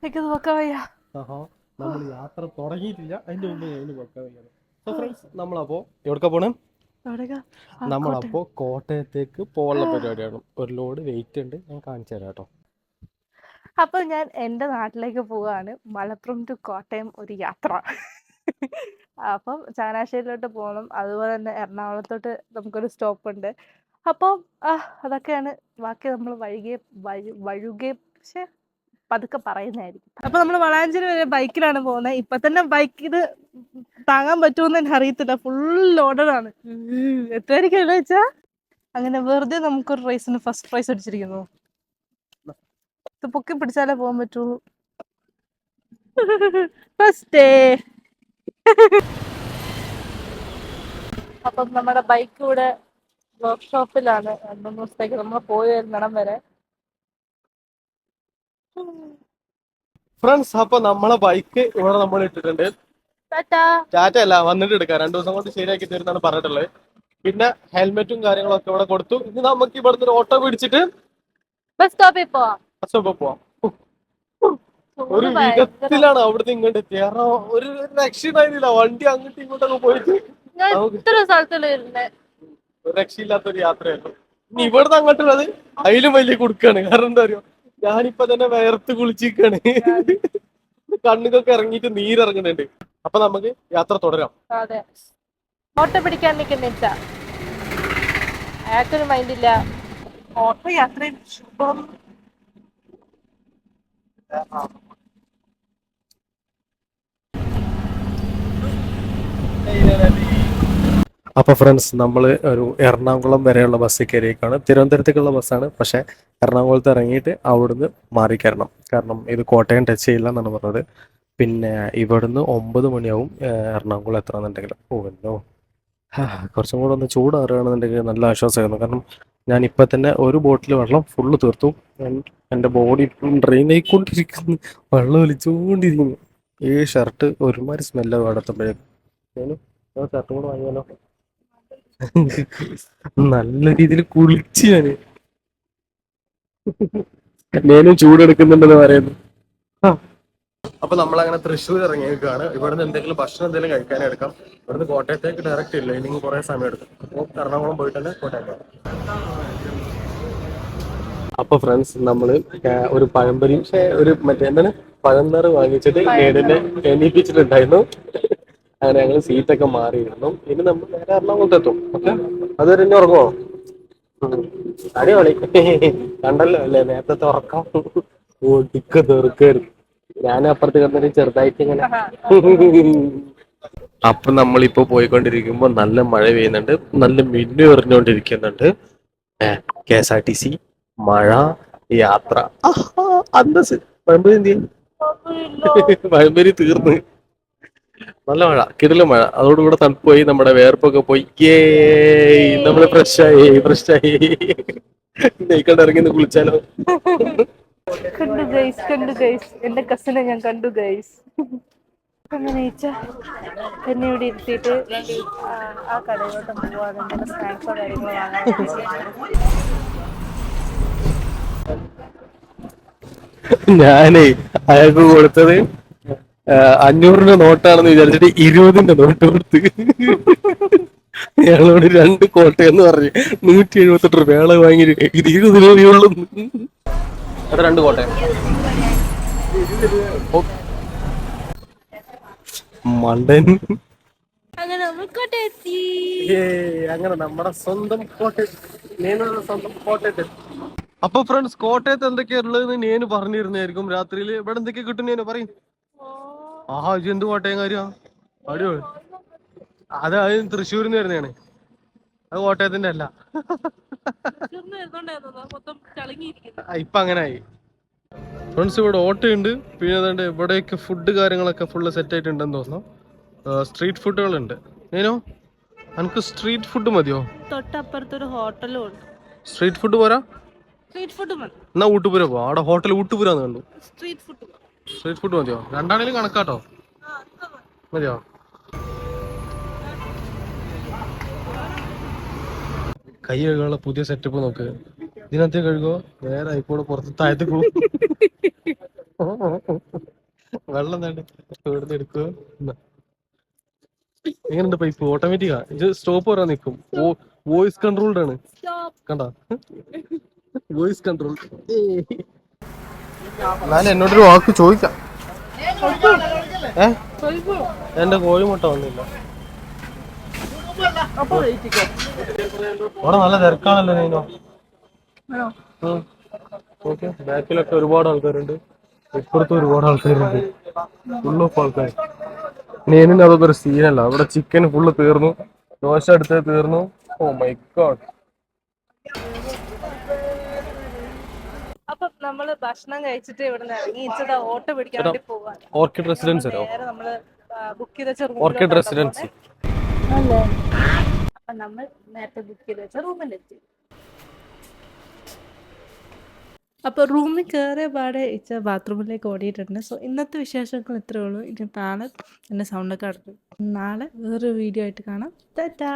എനിക്കത് വെക്കാൻ വയ്യ. നമ്മൾ യാത്ര തുടങ്ങിയിട്ടില്ല, അതിന്റെ മുമ്പ് വെക്കാൻ വയ്യാണ്. സോ ഫ്രണ്ട്സ്, നമ്മളപ്പോ എവിടേക്കാ പോണേ? നമ്മളപ്പോ കോട്ടയത്തേക്ക് പോകാനുള്ള പരിപാടിയാണ്. ഒരു ലോഡ് വെയിറ്റ് ഉണ്ട്, ഞാൻ കാണിച്ചു തരാം കേട്ടോ. അപ്പൊ ഞാൻ എൻ്റെ നാട്ടിലേക്ക് പോവാണ്. മലപ്പുറം ടു കോട്ടയം ഒരു യാത്ര. അപ്പം ചങ്ങനാശ്ശേരിയിലോട്ട് പോകണം. അതുപോലെ തന്നെ എറണാകുളത്തോട്ട് നമുക്കൊരു സ്റ്റോപ്പ് ഉണ്ട്. അപ്പം അതൊക്കെയാണ്. ബാക്കി നമ്മൾ വഴുകെ പക്ഷെ പതുക്കെ പറയുന്നതായിരിക്കും. അപ്പൊ നമ്മൾ വളാഞ്ചേരി വരെ ബൈക്കിലാണ് പോകുന്നത്. ഇപ്പൊ തന്നെ ബൈക്ക് ഇത് താങ്ങാൻ പറ്റുമെന്ന് എനിക്ക് അറിയത്തില്ല. ഫുൾ ലോഡഡാണ്. എത്രയായിരിക്കും വെച്ചാ അങ്ങനെ വെറുതെ നമുക്കൊരു റേസിന് ഫസ്റ്റ് പ്രൈസ് അടിച്ചിരിക്കുന്നു. ഇത് പൊക്കി പിടിച്ചാലേ പോകാൻ പറ്റുള്ളൂ. First day. അപ്പം നമ്മുടെ ബൈക്ക് ഇവിടെ വർക്ക്ഷോപ്പിലാണ്. 2 ദിവസത്തേക്ക് നമ്മൾ പോയി വരുന്നിടം വരെ. ഫ്രണ്ട്സ്, അപ്പൊ നമ്മളെ ബൈക്ക് ഇവിടെ നമ്മൾ ഇട്ടിട്ടുണ്ട്. ടാറ്റ അല്ല, വന്നിട്ട് എടുക്കാം. 2 ദിവസം കൊണ്ട് ശരിയാക്കി തരുന്നാണ് പറഞ്ഞിട്ടുള്ളത്. പിന്നെ ഹെൽമെറ്റും കാര്യങ്ങളൊക്കെ ഇവിടെ കൊടുത്തു. ഇനി നമുക്ക് ഇവിടുന്ന് ഒരു ഓട്ടോ പിടിച്ചിട്ട് ബസ് സ്റ്റോപ്പിൽ പോവാം. പോവാം. ഒരു വിധത്തിലാണ് അവിടുന്ന് ഇങ്ങോട്ട് എത്തിയത്. കാരണം ഒരു രക്ഷയില്ല, വണ്ടി അങ്ങോട്ടും ഇങ്ങോട്ടൊക്കെ പോയിട്ട് ഒരു രക്ഷയില്ലാത്തൊരു യാത്രയായിരുന്നു. ഇനി ഇവിടുന്ന് അങ്ങോട്ടുള്ളത് അതിലും വലിയ കുടുക്കാണ്. കാരണം എന്താ പറയുക, ഞാനിപ്പോ തന്നെ വേർത്ത് കുളിച്ചിരിക്കാണ്. കണ്ണുകൊക്കെ ഇറങ്ങിയിട്ട് നീരിറങ്ങുന്നുണ്ട്. അപ്പൊ നമുക്ക് യാത്ര തുടരാം. അതെ, ഓട്ടോ പിടിക്കാൻ നിൽക്കുന്നില്ല, അയാൾക്കൊരു മൈൻഡില്ല. ഓട്ടോ യാത്രയും ശുഭം. അപ്പൊ ഫ്രണ്ട്സ്, നമ്മൾ ഒരു എറണാകുളം വരെയുള്ള ബസ്സിൽ കയറിയേക്കാണ്. തിരുവനന്തപുരത്തേക്കുള്ള ബസ്സാണ്, പക്ഷെ എറണാകുളത്ത് ഇറങ്ങിയിട്ട് അവിടുന്ന് മാറി കയറണം. കാരണം ഇത് കോട്ടയം ടച്ച് ചെയ്യില്ല എന്നാണ് പറഞ്ഞത്. പിന്നെ ഇവിടുന്ന് 9 മണിയാവും എറണാകുളം എത്തണമെന്നുണ്ടെങ്കിൽ. ഓ കുറച്ചും കൂടെ ഒന്ന് ചൂടാറുകയാണെന്നുണ്ടെങ്കിൽ നല്ല ആശ്വാസമായിരുന്നു. കാരണം ഞാൻ ഇപ്പം തന്നെ ഒരു ബോട്ടിൽ വെള്ളം ഫുള്ള് തീർത്തു. എൻ്റെ ബോഡി ഡ്രെയിൻ ആയിക്കൊണ്ടിരിക്കുന്നു, വെള്ളം ഒലിച്ചുകൊണ്ടിരിക്കുന്നു. ഈ ഷർട്ട് ഒരുമാതിരി സ്മെല്ലാവും അടുത്തുമ്പോഴേക്കും. ഷർട്ട് കൂടെ വാങ്ങിയാലോ? നല്ല രീതിയിൽ കുളിച്ച് ഞാനും ചൂടെടുക്കുന്നുണ്ടെന്ന് പറയുന്നു. അപ്പൊ നമ്മളങ്ങനെ തൃശ്ശൂർ ഇറങ്ങിയേക്കാണ്. ഇവിടുന്ന് എന്തെങ്കിലും ഭക്ഷണം എന്തെങ്കിലും കഴിക്കാനും എടുക്കാം. ഇവിടുന്ന് കോട്ടയത്തേക്ക് ഡയറക്റ്റ് ഇല്ല, ഇനി കുറെ സമയം എടുക്കും. അപ്പോൾ എറണാകുളം പോയിട്ട് തന്നെ കോട്ടയം. അപ്പൊ ഫ്രണ്ട്സ്, നമ്മള് ഒരു പഴംപൊരി ഒരു മറ്റേ എന്താണ് പഴംനിറ് വാങ്ങിച്ചിട്ട് നേരിനെ എണീപ്പിച്ചിട്ടുണ്ടായിരുന്നു. അങ്ങനെ ഞങ്ങൾ സീറ്റൊക്കെ മാറിയിരുന്നു. ഇനി നമ്മൾ നേരെ എറണാകുളത്ത് എത്തും. ഓക്കെ, അതുവരെ ഇനി ഉറങ്ങുമോ? അടിപൊളി. കണ്ടല്ലോ അല്ലേ നേരത്തെ ഉറക്കം ഓടിക്ക തീർക്കായിരുന്നു. ഞാൻ അപ്പുറത്ത് കിടന്നിട്ട് ചെറുതായിട്ട് ഇങ്ങനെ. അപ്പൊ നമ്മളിപ്പോ പോയിക്കൊണ്ടിരിക്കുമ്പോ നല്ല മഴ പെയ്യുന്നുണ്ട്, നല്ല മിന്നു എറിഞ്ഞുകൊണ്ടിരിക്കുന്നുണ്ട്. KSRTC, മഴ, യാത്ര, അന്തസ്. പഴംപൊരി എന്ത് ചെയ്യും? പഴംപൊരി തീർന്ന്. നല്ല മഴ, കിടിലൻ മഴ. അതോടുകൂടെ തണുപ്പ് പോയി, നമ്മുടെ വേർപ്പൊക്കെ പോയി. നമ്മള് ഫ്രഷായി. നെയ്ക്കണ്ട് ഇറങ്ങി കുളിച്ചാലോ? കണ്ടു ഗൈസ്, എന്റെ കസിനെ ഞാൻ കണ്ടു ഗൈസ്. അങ്ങനെ എന്നെ ഇവിടെ ഇരുത്തിയിട്ട് ആ കടയിലോട്ട് പോവാണ്. എന്തെങ്കിലും സ്നാക്സോ കാര്യങ്ങളോ വാങ്ങാൻ വേണ്ടി. ഞാനേ അയാൾക്ക് കൊടുത്തത് 500 നോട്ടാണെന്ന് വിചാരിച്ചിട്ട് 20 നോട്ട് കൊടുത്ത്. ഞങ്ങളോട് 2 കോട്ടയെന്ന് പറഞ്ഞ് 178 വേള വാങ്ങി. ഇത് 20 രൂപയുള്ളൂ. അത് 2 കോട്ടയം. മണ്ടൻ. അങ്ങനെ അങ്ങനെ നമ്മുടെ സ്വന്തം കോട്ടയത്ത്. അപ്പൊ ഫ്രണ്ട്സ്, കോട്ടയത്ത് എന്തൊക്കെയാ ഉള്ളതെന്ന് നേന് പറഞ്ഞിരുന്നായിരിക്കും രാത്രിയിൽ. ഇവിടെ എന്തൊക്കെയാ കിട്ടും നേന് പറയും. ഇത് എന്ത് കോട്ടയം കാര്യ? അടിപൊളി. അത് തൃശ്ശൂരിൽ നിന്ന് വരുന്നതാണ്, അത് കോട്ടയത്തിന്റെ അല്ല. ഇപ്പൊ അങ്ങനായി. ഫ്രണ്ട്സ്, ഇവിടെ ഓട്ടോ ഉണ്ട്. പിന്നെ അതുകൊണ്ട് ഇവിടെയൊക്കെ ഫുഡ് കാര്യങ്ങളൊക്കെ ഫുള്ള് സെറ്റ് ആയിട്ടുണ്ടെന്ന് തോന്നുന്നു. സ്ട്രീറ്റ് ഫുഡുകളുണ്ട്. നേനോ, എനിക്ക് സ്ട്രീറ്റ് ഫുഡ് മതിയോ? തൊട്ടപ്പുറത്തൊരു ഹോട്ടലും ഉണ്ട്. സ്ട്രീറ്റ് ഫുഡ് പോരാ? സ്ട്രീറ്റ് ഫുഡ് മതി. എന്നാ ഊട്ടുപുര പോവാ. അവിടെ ഹോട്ടൽ ഊട്ടുപുരാന്ന് കണ്ടു. സ്ട്രീറ്റ് ഫുഡ് മതിയോ? രണ്ടാണേലും കണക്കാട്ടോ. മതിയോ? കൈ കഴുകാനുള്ള പുതിയ സെറ്റപ്പ് നോക്ക്. ഇതിനകത്തേ കഴുകോ? നേരെ ആയിക്കോടെ പുറത്ത് താഴത്ത് പോകും. വെള്ളം വേണ്ട ഇവിടുന്ന് എടുക്കുക. എങ്ങനെയുണ്ട് പൈപ്പ്? ഓട്ടോമാറ്റിക്കാ? ഇത് സ്റ്റോപ്പ് പറയാൻ നിൽക്കും. വോയിസ് കൺട്രോൾഡ് ആണ്. കണ്ട, വോയിസ് കൺട്രോൾ. ഞാൻ എന്നോടൊരു വാക്ക് ചോദിക്കാം. എന്റെ കോഴിമുട്ട വന്നില്ല. അവിടെ നല്ല തിരക്കാണല്ലോ നീനോ. ഓക്കെ, ബാക്കിലൊക്കെ ഒരുപാട് ആൾക്കാരുണ്ട്, ഇപ്പുറത്തും ഒരുപാട് ആൾക്കാരുണ്ട്. ഫുൾ ഓഫ് ആൾക്കാർ. നീനിന് അതൊക്കെ ഒരു സീനല്ല. അവിടെ ചിക്കൻ ഫുള്ള് തീർന്നു, ദോശ എടുത്ത് തീർന്നു. Oh my God. അപ്പൊ നമ്മള് ഭക്ഷണം കഴിച്ചിട്ട് ഇവിടെ നിന്ന് ഇറങ്ങി ഇച്ചിരി ഓട്ടോ പിടിക്കാൻ വേണ്ടി പോവാണ്. ഓർക്കിഡ് റെസിഡൻസ് നേരെ നമ്മള് ബുക്ക് ചെയ്ത് വെച്ച ഓർക്കിഡ് റെസിഡൻസി. അല്ലേ? അപ്പൊ നമ്മൾ നേരത്തെ ബുക്ക് ചെയ്ത് വെച്ച റൂമിലെത്തി. അപ്പോൾ റൂമിൽ കയറിയ പാടെ ഇച്ച ബാത്റൂമിലേക്ക് ഓടിയിട്ടുണ്ട്. സോ ഇന്നത്തെ വിശേഷങ്ങൾ ഇത്രയേ ഉള്ളൂ. ഇനി നാളെ എൻ്റെ സൗണ്ടൊക്കെ അടക്കും. നാളെ വേറൊരു വീഡിയോ ആയിട്ട് കാണാം. ടാറ്റാ.